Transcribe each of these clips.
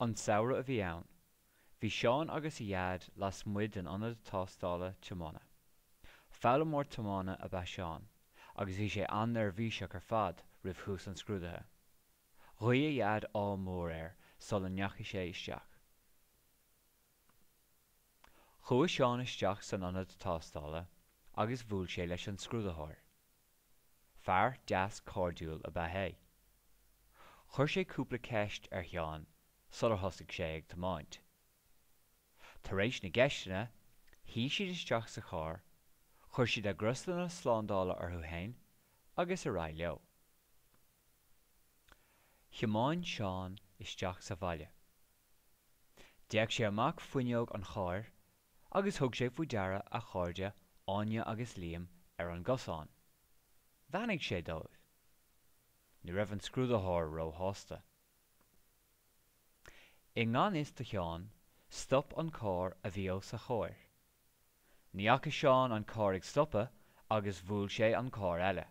An saoire a bhí ann. Bhí Seán agus I dhead las muid an ionad tástála Tiomána. Fála mór Tiomána a bheith Seán, agus bhí sé an-nervhíseach ar fad roimh thús an scrúdathe. Ghaoigh a dhead á mór sular neachaidh sé isteach. Chua Seán isteach san ionad tástála agus bhuail sé leis an scrúdathir. Fear deas cordúil a bheith é. Chuir sé cúpla ceist ar Sheán, sular thosaigh sé ag Tiomáint. Tar éis na gceistena, hí siad isteach sa chár, chuir siad a groslanna slándála orthu féin, agus a rá leo. Thiomáin Seán isteach sa bhaile. D'fheadh sé amach fuinneog an chár, agus thug sé faoi deara a cháirde áine agus líam ar an gcosán. Bhainigh sé dóibh. Ní raibh an scrúdathir ró hásta. I ngán is do Sheán, stop an cár a bhí ó sa chóir. Ní acha Seán an cár ag stoppa agus bhuail sé an cár eile.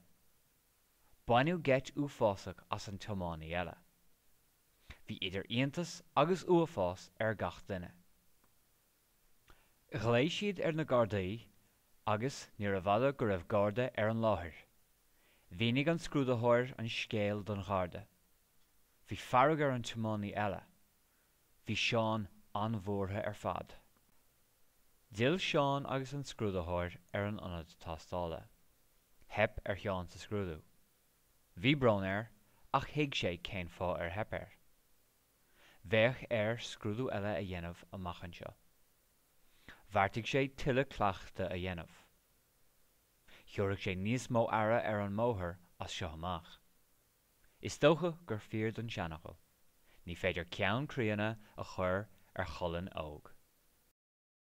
Bainniú geit uafásach as an Tiománaí eile. Bhí idir aontas agus uafás ar gach duine. Ghlaoigh siad ar na Gardaí agus ní raibh fhada go raibh Garda ar an láthair. Bhíonnig an scrúdathir an scéal don Gharda. Bhí farag ar an Tiománaí eile. Bhí Seán an-mhórtha ar fad. D'fhill Seán agus an scrúdathir ar an ionad tástála. Heip ar Sheán sa scrúdú. Bhí brón ach thuig sé cén fá ar heip air. Bheadh scrúdú eile a dhéanamh amach anseo. Bharrtaigh sé tuilleadh cleachta a dhéanamh. Thiúradh sé níos mó ara ar an mbóthar as seo amach. Is dócha gur fíor don seanachal. Ní féidir ceann críochna a chur ar cholann óg.